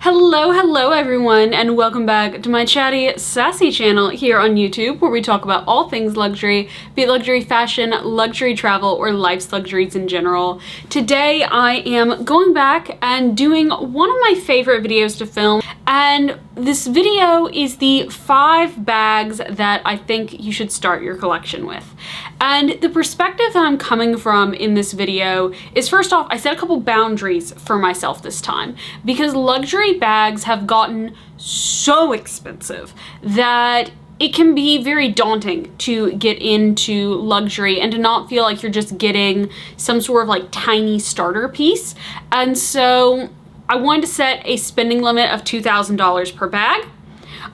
Hello everyone, and welcome back to my chatty, sassy channel here on YouTube, where we talk about all things luxury, be it luxury fashion, luxury travel, or life's luxuries in general. Today I am going back and doing one of my favorite videos to film, and this video is the 5 bags that I think you should start your collection with. And the perspective that I'm coming from in this video is, first off, I set a couple boundaries for myself this time, because luxury bags have gotten so expensive that it can be very daunting to get into luxury and to not feel like you're just getting some sort of like tiny starter piece. And so I wanted to set a spending limit of $2,000 per bag.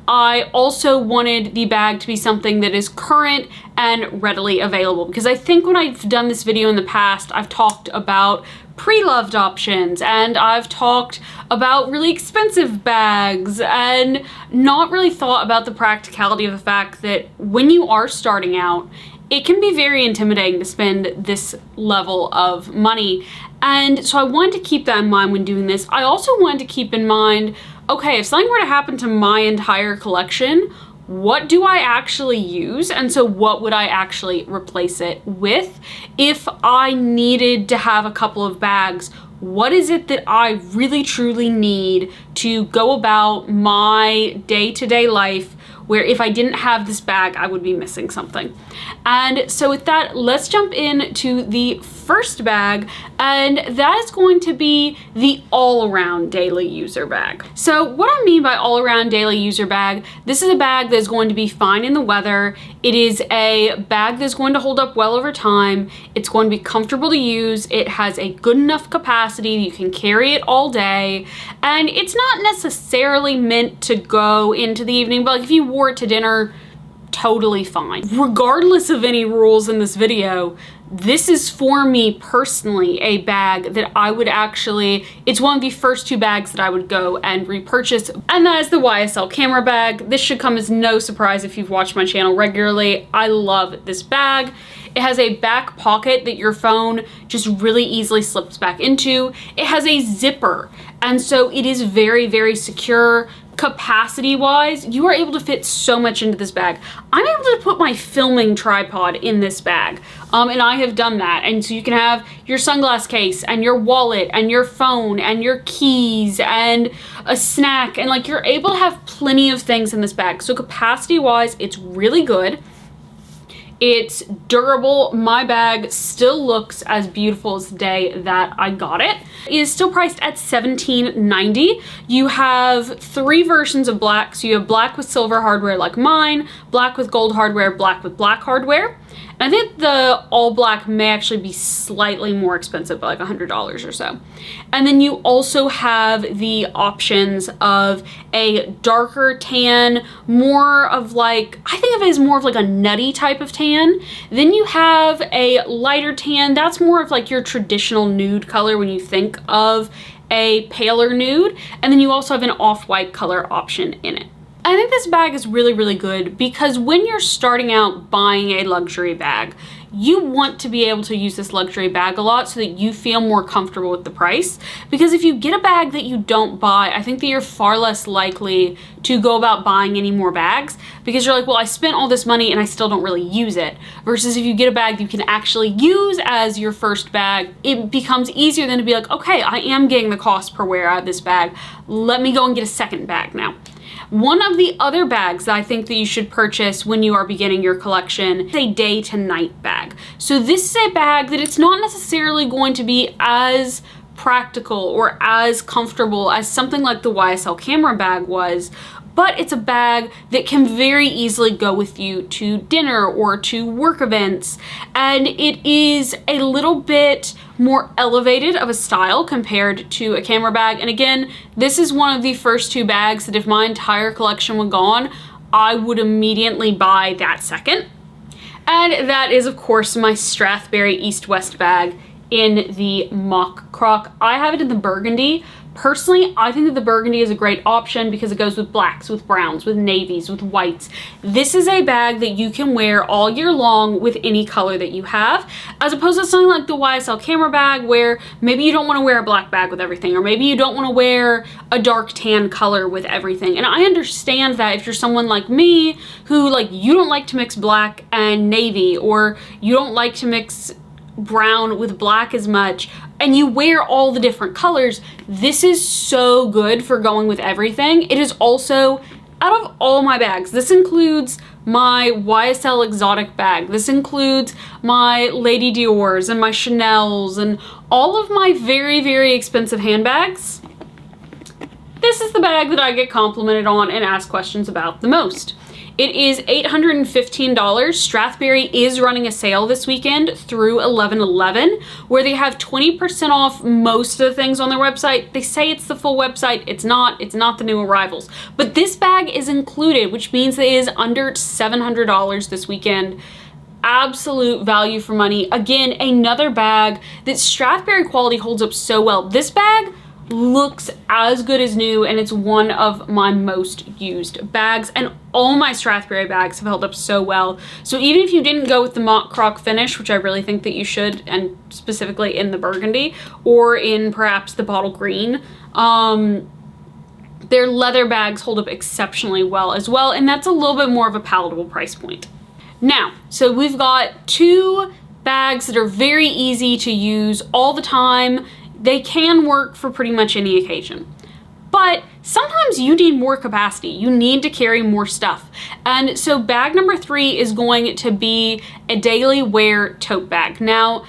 I also wanted the bag to be something that is current and readily available, because I think when I've done this video in the past, I've talked about pre-loved options and I've talked about really expensive bags and not really thought about the practicality of the fact that when you are starting out, it can be very intimidating to spend this level of money. And so I wanted to keep that in mind when doing this. I also wanted to keep in mind, okay, if something were to happen to my entire collection, what do I actually use? And so what would I actually replace it with? If I needed to have a couple of bags, what is it that I really truly need to go about my day-to-day life, where if I didn't have this bag, I would be missing something? And so with that, let's jump into the first bag, and that is going to be the all-around daily user bag. So what I mean by all-around daily user bag, this is a bag that's going to be fine in the weather. It is a bag that's going to hold up well over time. It's going to be comfortable to use. It has a good enough capacity that you can carry it all day, and it's not necessarily meant to go into the evening, but like if you wore it to dinner, totally fine. Regardless of any rules in this video, this is, for me personally, a bag that I would actually, it's one of the first 2 bags that I would go and repurchase, and that is the YSL camera bag. This should come as no surprise if you've watched my channel regularly. I love this bag. It has a back pocket that your phone just really easily slips back into. It has a zipper, and so it is very, very secure. Capacity wise, you are able to fit so much into this bag. I'm able to put my filming tripod in this bag, and I have done that. And so you can have your sunglass case and your wallet and your phone and your keys and a snack, and like you're able to have plenty of things in this bag. So capacity wise, it's really good. It's durable. My bag still looks as beautiful as the day that I got it. It is still priced at $17.90. You have 3 versions of black. So you have black with silver hardware like mine, black with gold hardware, black with black hardware. And I think the all black may actually be slightly more expensive, by like $100 or so. And then you also have the options of a darker tan, more of like, I think of it as more of like a nutty type of tan. Then you have a lighter tan. That's more of like your traditional nude color when you think of a paler nude. And then you also have an off-white color option in it. I think this bag is really, really good because when you're starting out buying a luxury bag, you want to be able to use this luxury bag a lot so that you feel more comfortable with the price. Because if you get a bag that you don't buy, I think that you're far less likely to go about buying any more bags, because you're like, well, I spent all this money and I still don't really use it. Versus if you get a bag that you can actually use as your first bag, it becomes easier than to be like, okay, I am getting the cost per wear out of this bag. Let me go and get a second bag now. One of the other bags that I think that you should purchase when you are beginning your collection is a day to night bag. So this is a bag that it's not necessarily going to be as practical or as comfortable as something like the YSL camera bag was, but it's a bag that can very easily go with you to dinner or to work events. And it is a little bit more elevated of a style compared to a camera bag. And again, this is one of the first 2 bags that if my entire collection were gone, I would immediately buy that second. And that is, of course, my Strathberry East West bag in the mock croc. I have it in the burgundy Personally, I think that the burgundy is a great option because it goes with blacks, with browns, with navies, with whites. This is a bag that you can wear all year long with any color that you have, as opposed to something like the YSL camera bag where maybe you don't want to wear a black bag with everything, or maybe you don't want to wear a dark tan color with everything. And I understand that if you're someone like me who, like, you don't like to mix black and navy, or you don't like to mix brown with black as much, and you wear all the different colors, this is so good for going with everything. It is also, out of all my bags, this includes my YSL exotic bag, this includes my Lady Dior's and my Chanel's and all of my very, very expensive handbags. This is the bag that I get complimented on and asked questions about the most. It is $815. Strathberry is running a sale this weekend through 11/11 where they have 20% off most of the things on their website. They say it's the full website. It's not the new arrivals. But this bag is included, which means it is under $700 this weekend. Absolute value for money. Again, another bag that Strathberry quality holds up so well. This bag looks as good as new, and it's one of my most used bags, and all my Strathberry bags have held up so well. So even if you didn't go with the mock croc finish, which I really think that you should, and specifically in the burgundy or in perhaps the bottle green, their leather bags hold up exceptionally well as well, and that's a little bit more of a palatable price point. Now, so we've got two bags that are very easy to use all the time. They can work for pretty much any occasion. But sometimes you need more capacity. You need to carry more stuff. And so bag number 3 is going to be a daily wear tote bag. Now,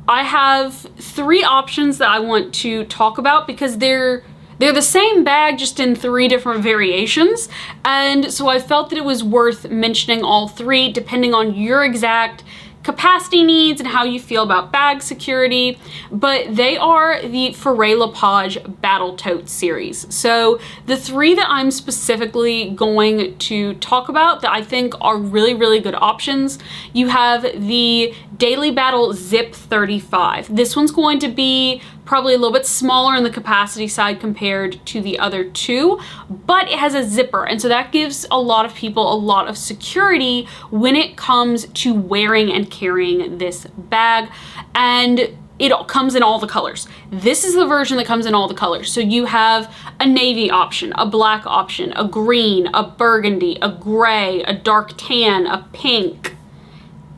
I have 3 options that I want to talk about because they're the same bag, just in 3 different variations. And so I felt that it was worth mentioning all 3 depending on your exact capacity needs and how you feel about bag security, but they are the Foray Lepage Battle Tote series. So the 3 that I'm specifically going to talk about that I think are really, really good options, you have the Daily Battle Zip 35. This one's going to be probably a little bit smaller on the capacity side compared to the other 2, but it has a zipper, and so that gives a lot of people a lot of security when it comes to wearing and carrying this bag, and it comes in all the colors. This is the version that comes in all the colors. So you have a navy option, a black option, a green, a burgundy, a gray, a dark tan, a pink.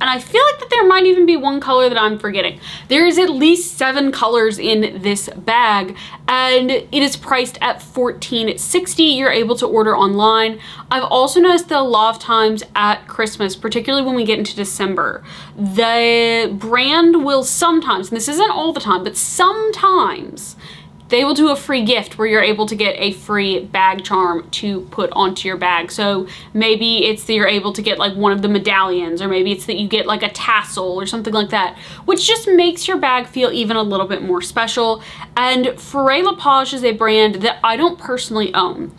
And I feel like that there might even be one color that I'm forgetting. There is at least 7 colors in this bag, and it is priced at $14.60. You're able to order online. I've also noticed that a lot of times at Christmas, particularly when we get into December, the brand will sometimes, and this isn't all the time, but sometimes, they will do a free gift where you're able to get a free bag charm to put onto your bag. So maybe it's that you're able to get like one of the medallions, or maybe it's that you get like a tassel or something like that, which just makes your bag feel even a little bit more special. And Foray Lepage is a brand that I don't personally own.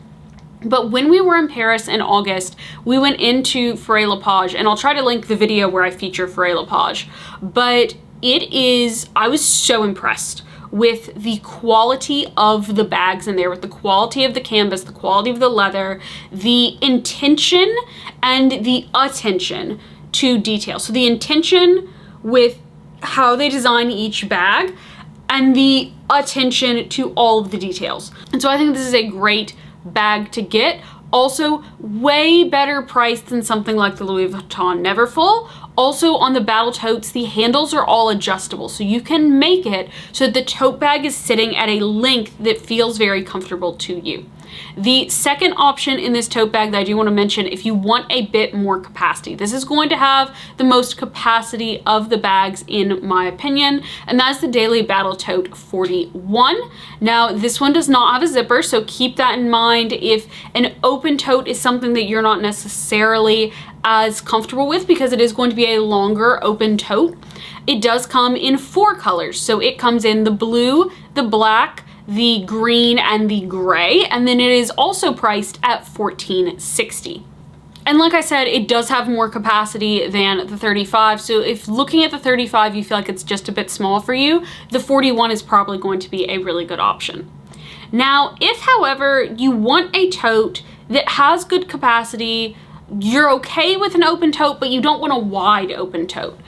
But when we were in Paris in August, we went into Foray Lepage, and I'll try to link the video where I feature Foray Lepage. But I was so impressed with the quality of the bags in there, with the quality of the canvas, the quality of the leather, the intention and the attention to detail. So the intention with how they design each bag and the attention to all of the details. And so I think this is a great bag to get. Also, way better priced than something like the Louis Vuitton Neverfull. Also, on the Battle Totes, the handles are all adjustable, so you can make it so that the tote bag is sitting at a length that feels very comfortable to you. The second option in this tote bag that I do want to mention, if you want a bit more capacity, this is going to have the most capacity of the bags in my opinion, and that's the Daily Battle Tote 41. Now, this one does not have a zipper, so keep that in mind if an open tote is something that you're not necessarily as comfortable with, because it is going to be a longer open tote. It does come in 4 colors, so it comes in the blue, the black, the green, and the gray, and then it is also priced at $14.60. And like I said, it does have more capacity than the 35, so if looking at the 35 you feel like it's just a bit small for you, the 41 is probably going to be a really good option. Now, if, however, you want a tote that has good capacity, you're okay with an open tote, but you don't want a wide open tote.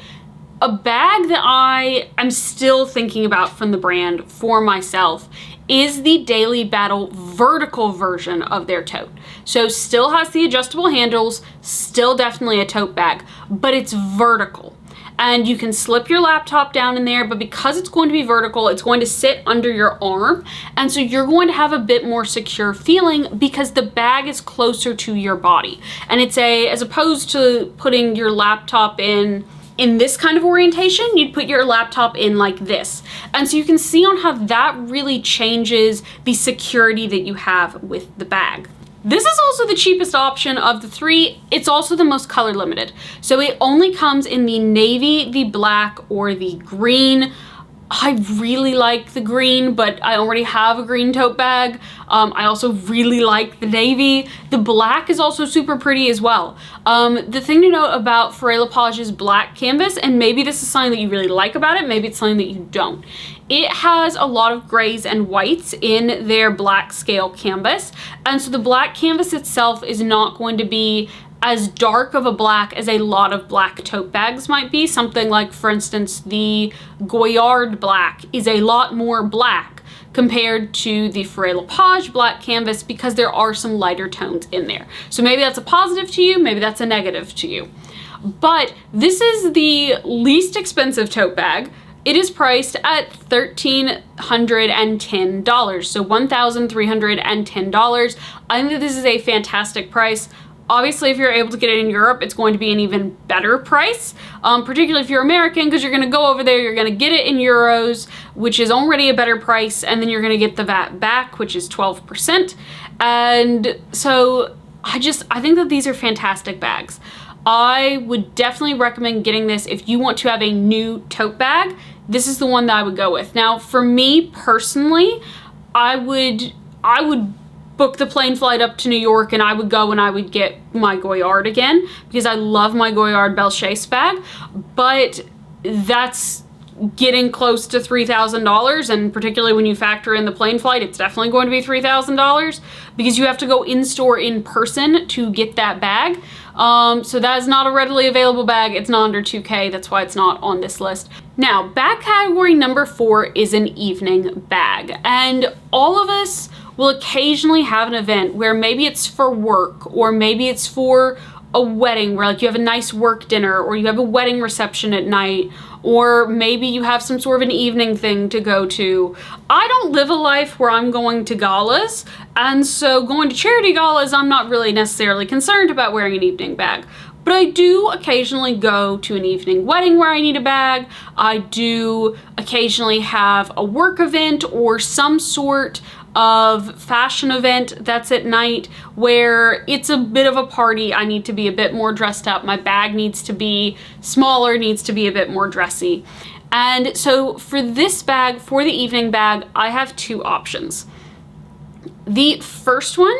A bag that I am still thinking about from the brand for myself is the Daily Battle vertical version of their tote. So still has the adjustable handles, still definitely a tote bag, but it's vertical. And you can slip your laptop down in there, but because it's going to be vertical, it's going to sit under your arm. And so you're going to have a bit more secure feeling because the bag is closer to your body. And it's as opposed to putting your laptop in this kind of orientation, you'd put your laptop in like this. And so you can see on how that really changes the security that you have with the bag. This is also the cheapest option of the three. It's also the most color limited. So it only comes in the navy, the black, or the green. I really like the green, but I already have a green tote bag. I also really like the navy. The black is also super pretty as well. The thing to note about Frère-Lepage's black canvas, and maybe this is something that you really like about it, maybe it's something that you don't. It has a lot of grays and whites in their black scale canvas. And so the black canvas itself is not going to be as dark of a black as a lot of black tote bags might be. Something like, for instance, the Goyard black is a lot more black compared to the Frère-Lepage black canvas because there are some lighter tones in there. So maybe that's a positive to you, maybe that's a negative to you. But this is the least expensive tote bag. It is priced at $1,310, so $1,310. I think that this is a fantastic price. Obviously, if you're able to get it in Europe, it's going to be an even better price, particularly if you're American, because you're going to go over there, you're going to get it in euros, which is already a better price, and then you're going to get the VAT back, which is 12%. And so I think that these are fantastic bags. I would definitely recommend getting this if you want to have a new tote bag. This is the one that I would go with. Now, for me personally, I would book the plane flight up to New York and I would go and I would get my Goyard again because I love my Goyard Belchase bag, but that's getting close to $3,000, and particularly when you factor in the plane flight, it's definitely going to be $3,000 because you have to go in store in person to get that bag. So that is not a readily available bag. It's not under $2K. That's why it's not on this list. Now, bag category number 4 is an evening bag, and all of us will occasionally have an event where maybe it's for work or maybe it's for a wedding where like you have a nice work dinner or you have a wedding reception at night, or maybe you have some sort of an evening thing to go to. I don't live a life where I'm going to galas, and so going to charity galas, I'm not really necessarily concerned about wearing an evening bag. But I do occasionally go to an evening wedding where I need a bag. I do occasionally have a work event or some sort of fashion event that's at night where it's a bit of a party. I need to be a bit more dressed up. My bag needs to be smaller, needs to be a bit more dressy. And so for this bag, for the evening bag, I have 2 options. The first one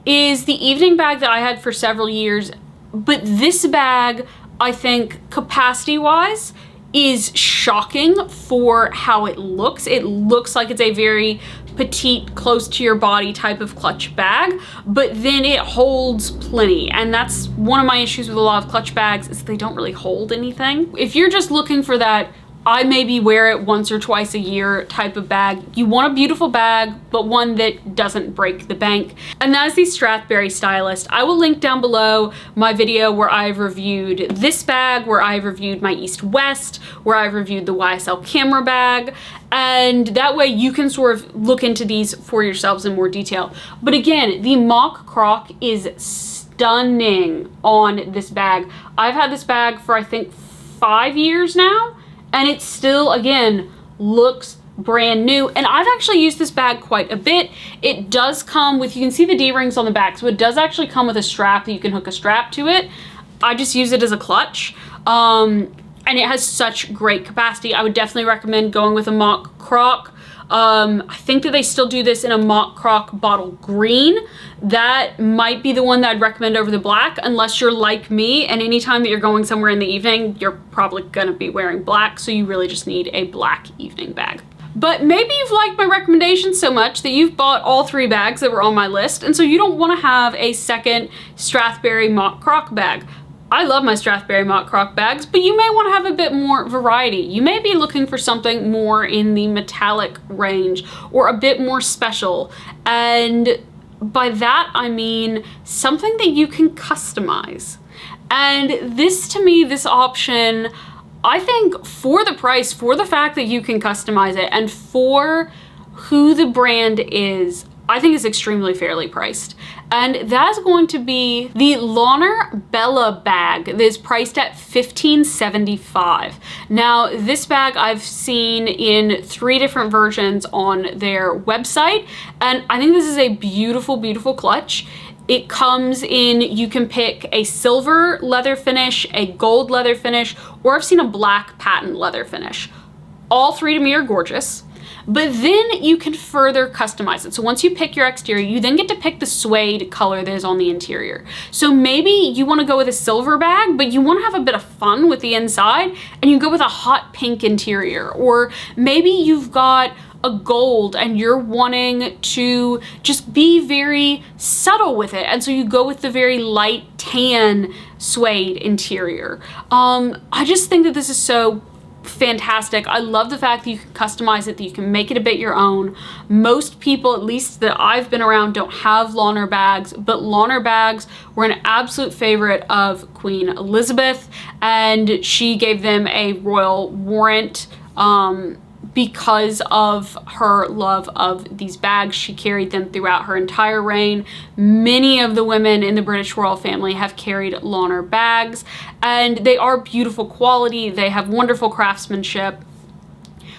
is the evening bag that I had for several years, but this bag, I think capacity-wise, is shocking for how it looks. It looks like it's a very petite, close to your body type of clutch bag, but then it holds plenty. And that's one of my issues with a lot of clutch bags, is they don't really hold anything. If you're just looking for that I maybe wear it once or twice a year type of bag, you want a beautiful bag, but one that doesn't break the bank. And that is the Strathberry Stylist. I will link down below my video where I've reviewed this bag, where I've reviewed my East West, where I've reviewed the YSL camera bag, and that way you can sort of look into these for yourselves in more detail. But again, the mock croc is stunning on this bag. I've had this bag for I think 5 years now, and it still, again, looks brand new. And I've actually used this bag quite a bit. It does come with, you can see the D-rings on the back, so it does actually come with a strap that you can hook a strap to it. I just use it as a clutch. And it has such great capacity. I would definitely recommend going with a mock croc. I think that they still do this in a mock croc bottle green. That might be the one that I'd recommend over the black, unless you're like me and anytime that you're going somewhere in the evening, you're probably gonna be wearing black, so you really just need a black evening bag. But maybe you've liked my recommendations so much that you've bought all 3 bags that were on my list, and so you don't want to have a second Strathberry mock croc bag. I love my Strathberry mock croc bags, but you may want to have a bit more variety. You may be looking for something more in the metallic range or a bit more special, and by that I mean something that you can customize. And this, to me, this option, I think for the price, for the fact that you can customize it, and for who the brand is, I think it's extremely fairly priced. And that's going to be the Launer Bella bag that is priced at $15.75. Now, this bag I've seen in 3 different versions on their website, and I think this is a beautiful, beautiful clutch. It comes in, you can pick a silver leather finish, a gold leather finish, or I've seen a black patent leather finish. All 3 to me are gorgeous, but then you can further customize it. So once you pick your exterior, you then get to pick the suede color that is on the interior. So maybe you want to go with a silver bag, but you want to have a bit of fun with the inside, and you go with a hot pink interior. Or maybe you've got a gold and you're wanting to just be very subtle with it, and so you go with the very light tan suede interior. I just think that this is so fantastic. I love the fact that you can customize it, that you can make it a bit your own. Most people, at least that I've been around, don't have Launer bags, but Launer bags were an absolute favorite of Queen Elizabeth, and she gave them a royal warrant because of her love of these bags. She carried them throughout her entire reign. Many of the women in the British royal family have carried Launer bags, and they are beautiful quality. They have wonderful craftsmanship.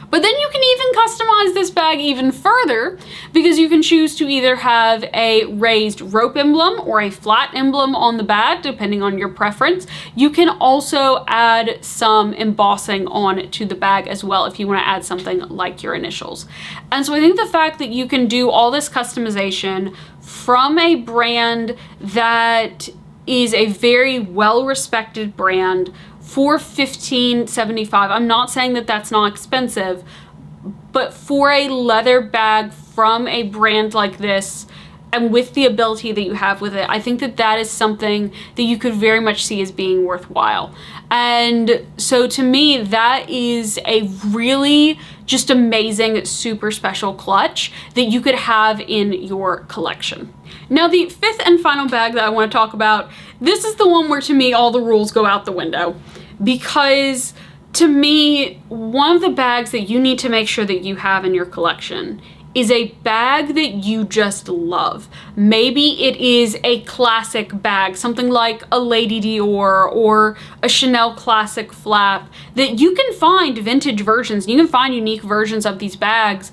But then you can even customize this bag even further, because you can choose to either have a raised rope emblem or a flat emblem on the bag, depending on your preference. You can also add some embossing on to the bag as well if you want to add something like your initials. And so I think the fact that you can do all this customization from a brand that is a very well-respected brand for $15.75. I'm not saying that that's not expensive, but for a leather bag from a brand like this, and with the ability that you have with it, I think that that is something that you could very much see as being worthwhile. And so to me, that is a really just amazing, super special clutch that you could have in your collection. Now, the 5th and final bag that I want to talk about, this is the one where to me all the rules go out the window, because to me, one of the bags that you need to make sure that you have in your collection is a bag that you just love. Maybe it is a classic bag, something like a Lady Dior or a Chanel classic flap, that you can find vintage versions, you can find unique versions of these bags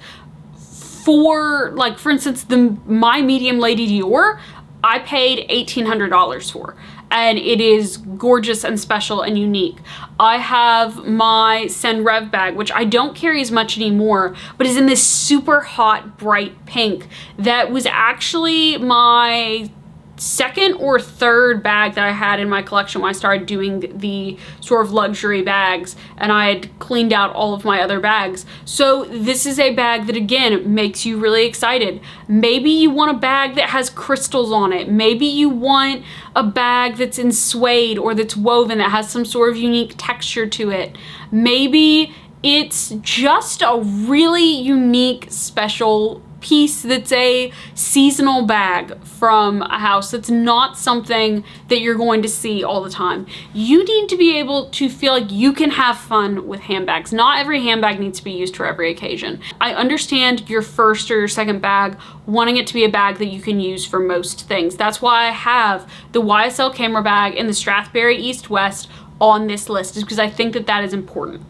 for, like, for instance, my medium Lady Dior, I paid $1,800 for, and it is gorgeous and special and unique. I have my Senreve bag, which I don't carry as much anymore, but is in this super hot, bright pink that was actually my 2nd or 3rd bag that I had in my collection when I started doing the sort of luxury bags, and I had cleaned out all of my other bags. So this is a bag that, again, makes you really excited. Maybe you want a bag that has crystals on it. Maybe you want a bag that's in suede or that's woven, that has some sort of unique texture to it. Maybe it's just a really unique, special piece that's a seasonal bag from a house that's not something that you're going to see all the time. You need to be able to feel like you can have fun with handbags. Not every handbag needs to be used for every occasion. I understand your first or your second bag wanting it to be a bag that you can use for most things. That's why I have the YSL camera bag and the Strathberry East West on this list, is because I think that that is important.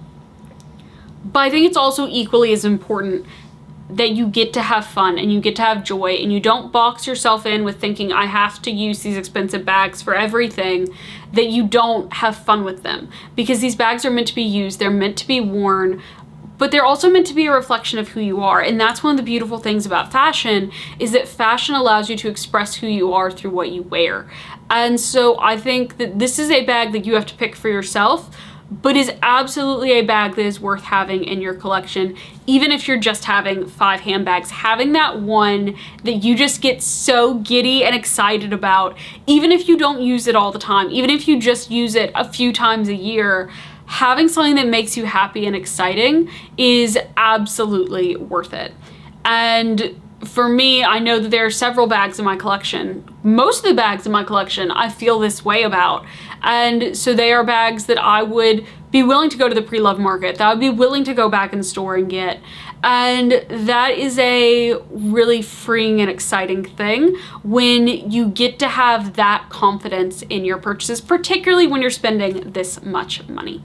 But I think it's also equally as important that you get to have fun and you get to have joy, and you don't box yourself in with thinking I have to use these expensive bags for everything, that you don't have fun with them. Because these bags are meant to be used, they're meant to be worn, but they're also meant to be a reflection of who you are. And that's one of the beautiful things about fashion, is that fashion allows you to express who you are through what you wear. And so I think that this is a bag that you have to pick for yourself, but is absolutely a bag that is worth having in your collection. Even if you're just having 5 handbags, having that one that you just get so giddy and excited about, even if you don't use it all the time, even if you just use it a few times a year, having something that makes you happy and exciting is absolutely worth it. And for me, I know that there are several bags in my collection. Most of the bags in my collection I feel this way about. And so they are bags that I would be willing to go to the pre-loved market, that I would be willing to go back in store and get. And that is a really freeing and exciting thing when you get to have that confidence in your purchases, particularly when you're spending this much money.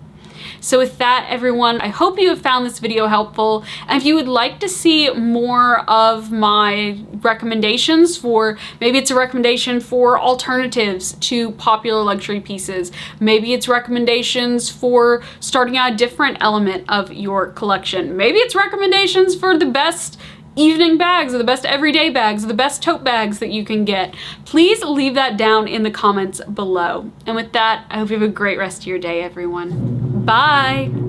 So with that, everyone, I hope you have found this video helpful. And if you would like to see more of my recommendations for, maybe it's a recommendation for alternatives to popular luxury pieces, maybe it's recommendations for starting out a different element of your collection, maybe it's recommendations for the best evening bags or the best everyday bags or the best tote bags that you can get, please leave that down in the comments below. And with that, I hope you have a great rest of your day, everyone. Bye.